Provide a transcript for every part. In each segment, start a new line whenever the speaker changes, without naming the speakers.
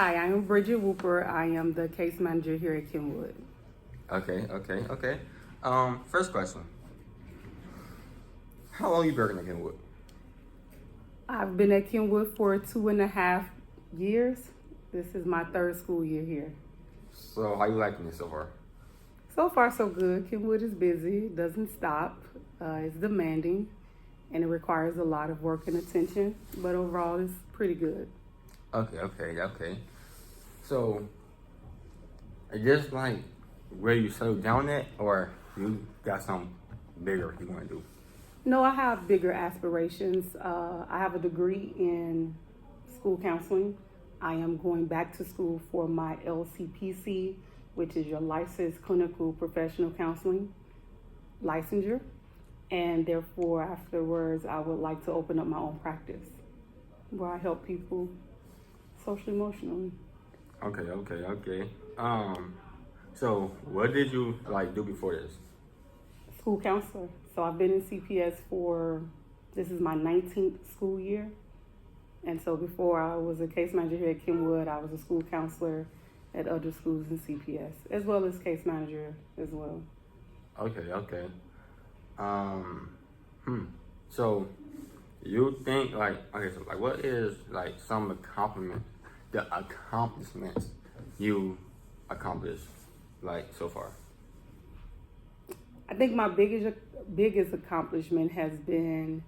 Hi, I am Bridget Whooper. I am the case manager here at Kenwood.
Okay. First question. How long you been working at Kenwood?
I've been at Kenwood for 2.5 years. This is my third school year here.
So how you liking it so far?
So far, so good. Kenwood is busy, doesn't stop, it's demanding, and it requires a lot of work and attention, but overall, it's pretty good.
Okay. So, is this like where you settle down at, or you got something bigger you want to do?
No, I have bigger aspirations. I have a degree in school counseling. I am going back to school for my LCPC, which is your licensed clinical professional counseling licensure. And therefore, afterwards, I would like to open up my own practice where I help people socially, emotionally.
Okay. So what did you like do before this?
School counselor. So I've been in CPS this is my 19th school year. And so before I was a case manager here at Kenwood, I was a school counselor at other schools in CPS, as well as case manager as well.
Okay. So you think what is like some accomplishments you accomplished like so far?
I think my biggest accomplishment has been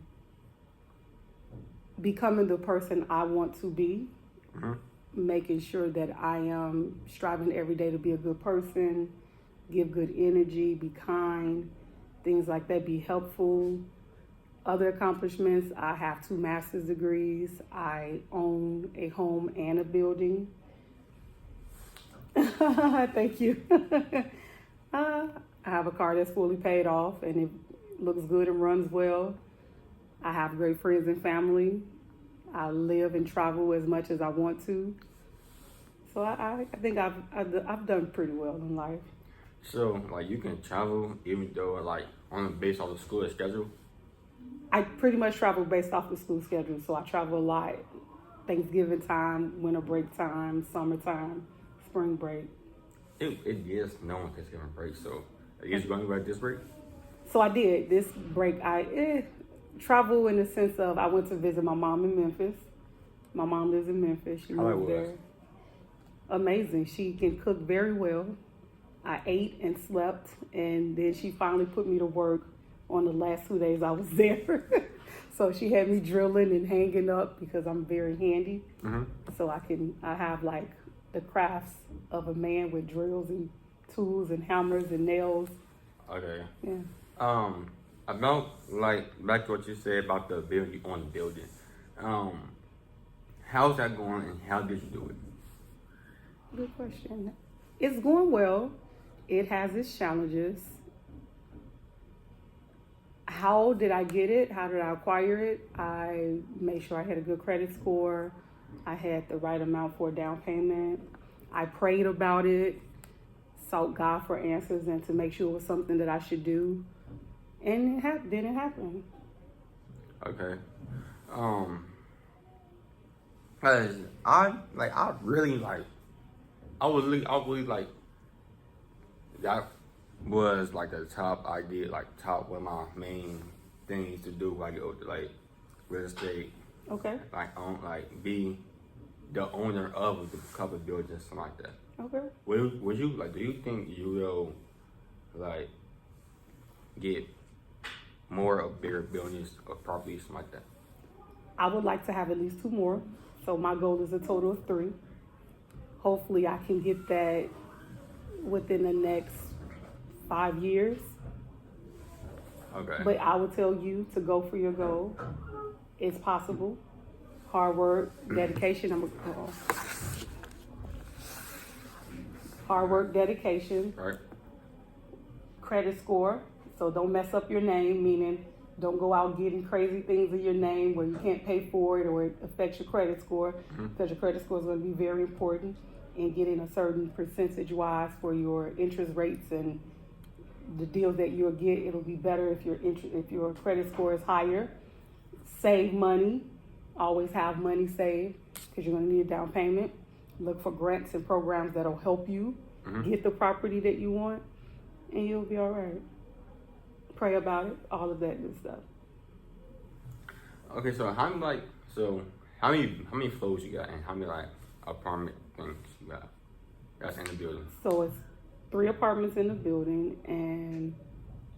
becoming the person I want to be, making sure that I am striving every day to be a good person, give good energy, be kind, things like that, be helpful. Other accomplishments, I have 2 master's degrees. I own a home and a building. Thank you. I have a car that's fully paid off and it looks good and runs well. I have great friends and family. I live and travel as much as I want to. So I think I've done pretty well in life.
So like you can travel even though like based on the school schedule?
I pretty much travel based off the school schedule. So I travel a lot. Thanksgiving time, winter break time, summertime, spring break.
It is known Thanksgiving break, so I guess you're going to go this break?
So I did. This break, I travel in the sense of I went to visit my mom in Memphis. My mom lives in Memphis. She moved there. Amazing. She can cook very well. I ate and slept, and then she finally put me to work on the last 2 days I was there. So she had me drilling and hanging up because I'm very handy. So I have like the crafts of a man with drills and tools and hammers and nails.
Okay.
Yeah.
About like back to what you said about the building on the building. How's that going and how did you do it?
Good question. It's going well. It has its challenges. How did I get it? How did I acquire it? I made sure I had a good credit score. I had the right amount for a down payment. I prayed about it, sought God for answers and to make sure it was something that I should do. And then it happened.
Okay. Cause I really that was like the top idea, like top one of my main things to do, like real estate.
Okay.
Be the owner of a couple of buildings, something like that.
Okay.
Would you do you think you will get more of bigger buildings or properties, something like that?
I would like to have at least 2 more. So my goal is a total of 3. Hopefully I can get that within the next 5 years.
Okay.
But I would tell you to go for your goal. It's possible. Hard work, dedication. Hard work, dedication.
Right.
Credit score. So don't mess up your name, meaning don't go out getting crazy things in your name where you can't pay for it or it affects your credit score, because your credit score is going to be very important in getting a certain percentage wise for your interest rates and the deals that you'll get. It'll be better if your credit score is higher. Save money. Always have money saved because you're going to need a down payment. Look for grants and programs that'll help you get the property that you want, and you'll be all right. Pray about it, all of that good stuff.
Okay, so how many floors you got, and how many like apartment things you got that's in the building?
So it's 3 apartments in the building, and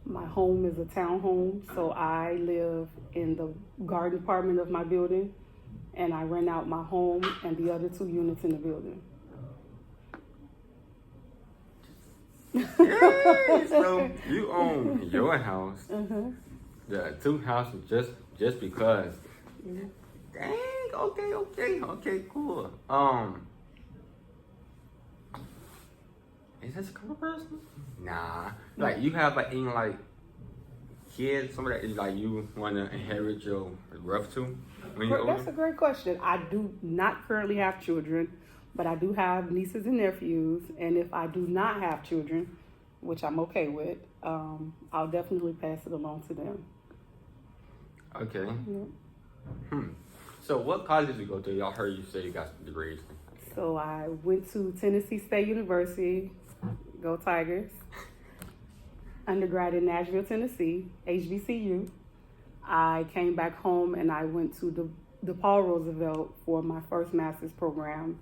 my home is a townhome. So I live in the garden apartment of my building, and I rent out my home and the other 2 units in the building.
Yay! So you own your house, the 2 houses just because. Dang. Okay. Cool. Is this a couple person? Nah. Like you have like any like kids, somebody that is like you want to inherit your wealth to when you're older?
That's a great question. I do not currently have children, but I do have nieces and nephews. And if I do not have children, which I'm okay with, I'll definitely pass it along to them.
Okay.
Yeah.
So what college did you go to? Y'all heard you say you got some degrees.
So I went to Tennessee State University, go Tigers. Undergrad in Nashville, Tennessee, HBCU. I came back home and I went to DePaul Roosevelt for my first master's program,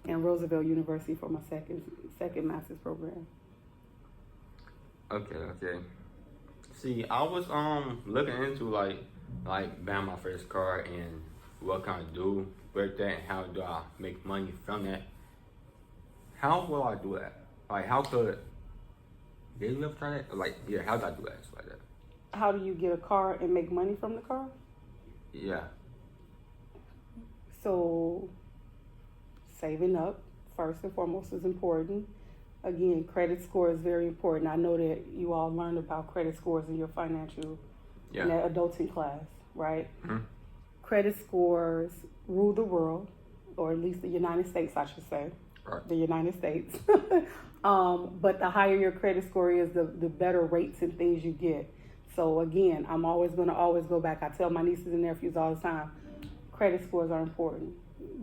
and Roosevelt University for my second master's program.
Okay. See, I was looking into like buying my first car and what can I do with that and how do I make money from that. How will I do that? Like did you ever try that? Like, yeah, how do I do that? Like that.
How do you get a car and make money from the car?
Yeah.
So saving up first and foremost is important. Again, credit score is very important. I know that you all learned about credit scores in your financial in that adulting class, right? Mm-hmm. Credit scores rule the world, or at least the United States, I should say.
Right.
The United States. But the higher your credit score is, the better rates and things you get. So again, I'm always going to go back. I tell my nieces and nephews all the time, credit scores are important.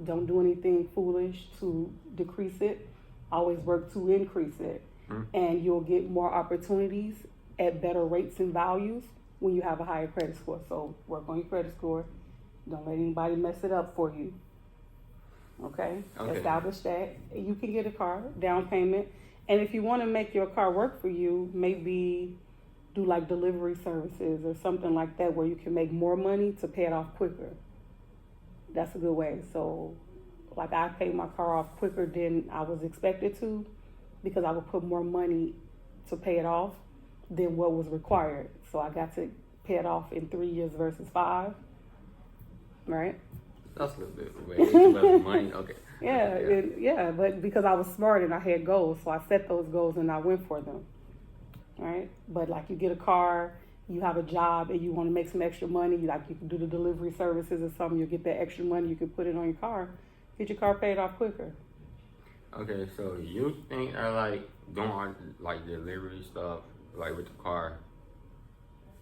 Don't do anything foolish to decrease it. Always work to increase it. And you'll get more opportunities at better rates and values when you have a higher credit score. So work on your credit score. Don't let anybody mess it up for you. Okay? Establish that. You can get a car, down payment. And if you want to make your car work for you, maybe do like delivery services or something like that where you can make more money to pay it off quicker. That's a good way. So like I paid my car off quicker than I was expected to because I would put more money to pay it off than what was required. So I got to pay it off in 3 years versus 5. Right?
That's a little bit way too much money. Okay.
Yeah, but because I was smart and I had goals, so I set those goals and I went for them. Right? But like you get a car, you have a job and you want to make some extra money, like you can do the delivery services or something, you get that extra money, you can put it on your car, get your car paid off quicker.
Okay, so you think I like doing like delivery stuff like with the car,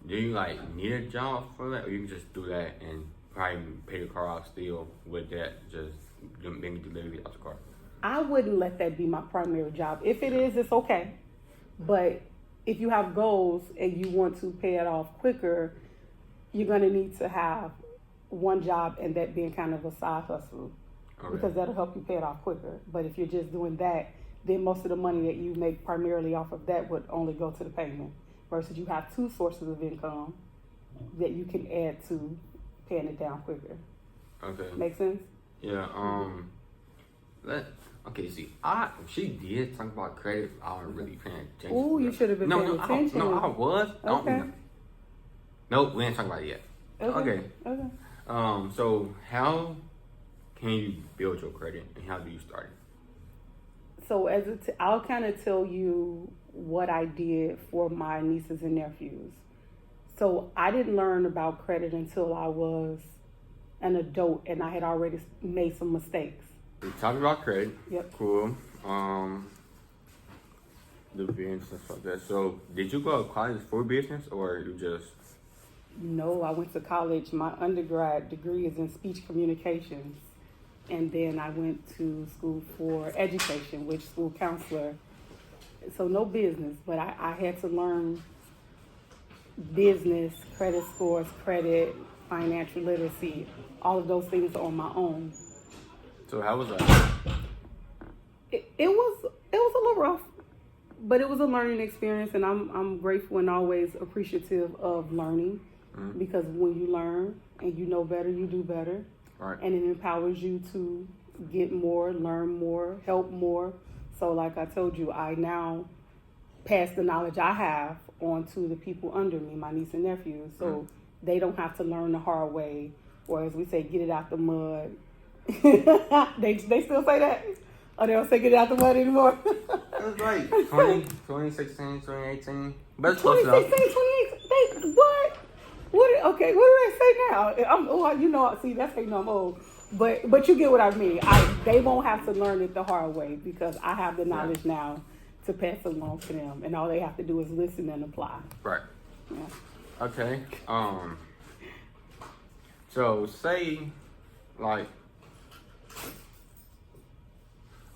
do you like need a job for that, or you can just do that and probably pay the car off still with that, just maybe delivery out the car?
I wouldn't let that be my primary job. If it is, it's okay. But if you have goals and you want to pay it off quicker, you're going to need to have one job and that being kind of a side hustle. Okay. Because that'll help you pay it off quicker. But if you're just doing that, then most of the money that you make primarily off of that would only go to the payment. Versus you have 2 sources of income that you can add to paying it down quicker.
Okay.
Make sense?
Yeah. Okay. See, she did talk about credit. I wasn't really paying attention.
Ooh, you should have been paying attention.
I was.
Okay.
Nope, we ain't talking about it yet. Okay. So how can you build your credit, and how do you start it?
So I'll kind of tell you what I did for my nieces and nephews. So I didn't learn about credit until I was an adult and I had already made some mistakes.
We talked about credit.
Yep.
Cool. The business and stuff like that. So did you go to college for business, or you just?
No, I went to college. My undergrad degree is in speech communications. and then I went to school for education, which school counselor. So no business, but I had to learn business, credit scores, credit, financial literacy, all of those things on my own.
So how was that?
It was a little rough, but it was a learning experience, and I'm grateful and always appreciative of learning, because when you learn and you know better, you do better,
right?
And it empowers you to get more, learn more, help more. So like I told you, I now pass the knowledge I have on to the people under me, my niece and nephews, so they don't have to learn the hard way, or as we say, get it out the mud. they still say that? Or they don't say get it out the mud anymore?
It was like 2016, 2018. But it's
2016, 2018. What? Okay, what do they say now? See, that's how you know I'm old. But you get what I mean. They won't have to learn it the hard way, because I have the knowledge now to pass along to them, and all they have to do is listen and apply.
Right.
Yeah.
Okay. So say, like,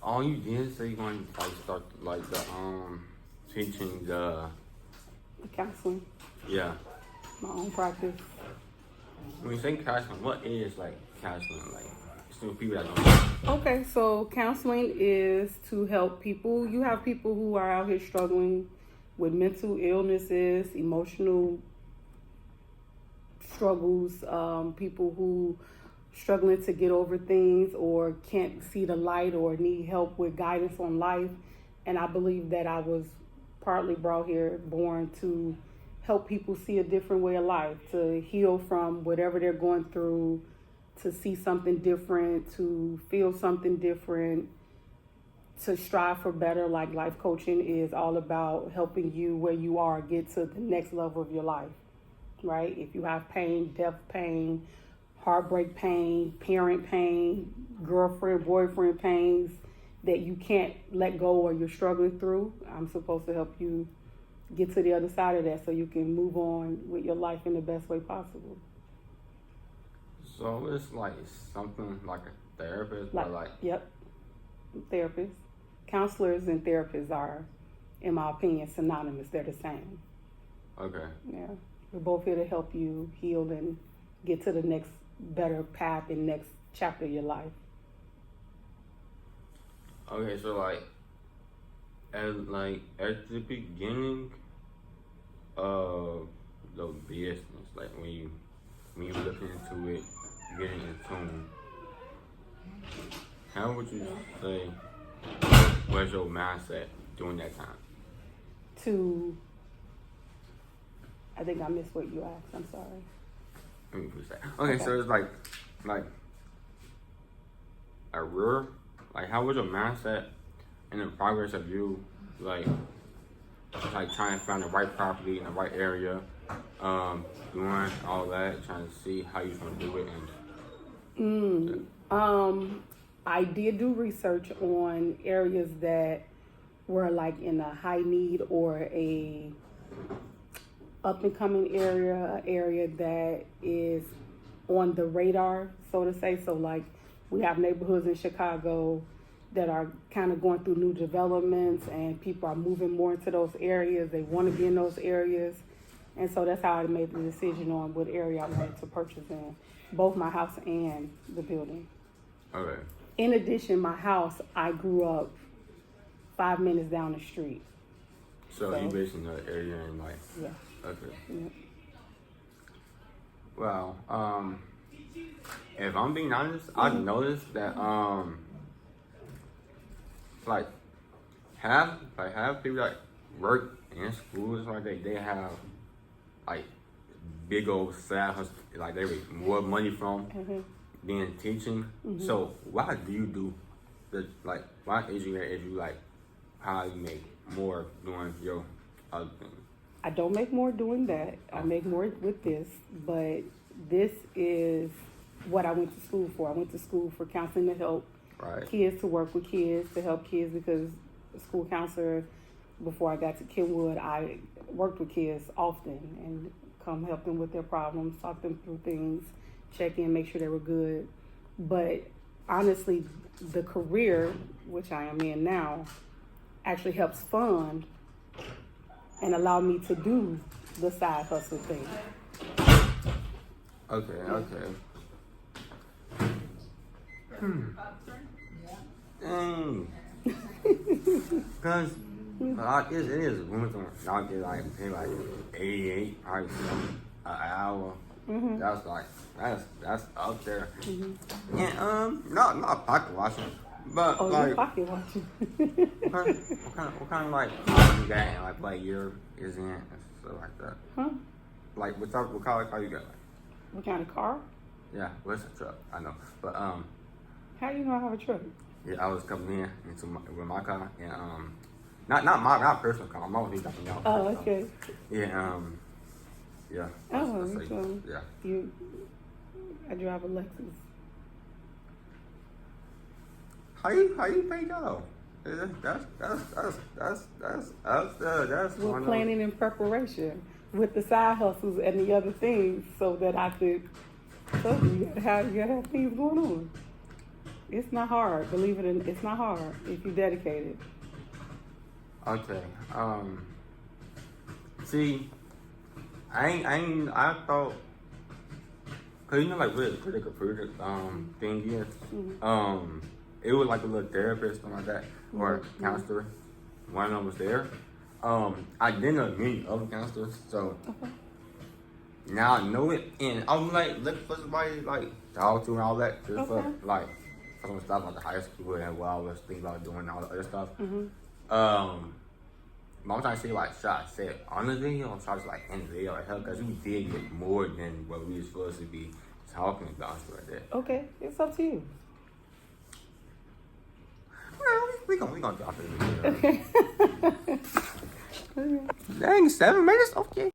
all you did say you want to like start like the teaching the
Counseling.
Yeah.
My own practice.
When you say counseling, what is like counseling? Like, still people that don't know.
Okay, so counseling is to help people. You have people who are out here struggling with mental illnesses, emotional struggles, people who struggling to get over things or can't see the light or need help with guidance on life. And I believe that I was partly brought here, born to help people see a different way of life, to heal from whatever they're going through, to see something different, to feel something different, to strive for better. Like life coaching is all about helping you where you are get to the next level of your life, right? If you have pain, death pain, heartbreak pain, parent pain, girlfriend, boyfriend pains that you can't let go or you're struggling through, I'm supposed to help you get to the other side of that so you can move on with your life in the best way possible.
So it's like something like a therapist, like
Yep, therapist. Counselors and therapists are, in my opinion, synonymous. They're the same.
Okay.
Yeah, we're both here to help you heal and get to the next better path and next chapter of your life.
Okay, so like at the beginning of the business, like when you looking into it, getting in tune, how would you say was your mindset during that time?
I think I missed what you asked. I'm sorry.
Let me put that. Okay, so it's like a real, like how was your mindset in the progress of you like trying to find the right property in the right area, doing all that, trying to see how you're gonna do it and
I did do research on areas that were like in a high need or a up and coming area that is on the radar, so to say. So like we have neighborhoods in Chicago that are kind of going through new developments and people are moving more into those areas. They want to be in those areas. And so that's how I made the decision on what area I wanted to purchase in, both my house and the building.
okay.
In addition, my house, I grew up 5 minutes down the street.
So you based in the area and like
Yeah.
Okay.
Yeah.
Well, if I'm being honest, I've noticed that like have people that work in schools like they have like big old staff, like they make more money from being teaching. So why do you do the like why is you like how you make more doing your other thing?
I don't make more doing that. I make more with this, but this is what I went to school for. I went to school for counseling to help kids, to work with kids, to help kids, because school counselor, before I got to Kenwood, I worked with kids often and come help them with their problems, talk them through things, check in, make sure they were good. But honestly, the career, which I am in now, actually helps fund and allow me to do the side hustle thing.
Okay. Dang. Because it is women don't get like pay like 88 or an hour.
Mm-hmm.
That's like that's up there. Mm-hmm. And not pocket watching, but
Oh,
like
you're pocket watching.
what kind of like you got and like what year is in and stuff like that.
Huh?
Like what kind of car you got?
What kind of car?
Yeah, what's a truck? I know, but
How you know I have a truck?
yeah, I was coming in with my car and not personal car. I'm always dropping out.
Oh, okay.
Yeah, yeah.
Oh,
That's
so
yeah.
I drive a Lexus.
How you pay y'all? That's
We're
one
planning in preparation with the side hustles and the other things so that I could tell you, you gotta have things going on. It's not hard, believe it or not, it's not hard if you dedicate it.
Okay. See, I thought, cause you know like what a critical thing is.
Mm-hmm.
It was like a little therapist, something like that, or
Mm-hmm.
counselor. One of them was there. I didn't know many other counselors, so now I know it, and I'm like looking for somebody like to talk to and all that, just for like some stuff like the high school and what I was thinking about doing and all the other stuff.
Mm-hmm.
But I'm trying to say like, should I say it on the video or should I just like in the video like hell? Because we did get more than what we was supposed to be talking about stuff like that.
Okay, it's up to you.
Well, we gonna drop it in the video.
Okay.
Dang, 7 minutes? Okay.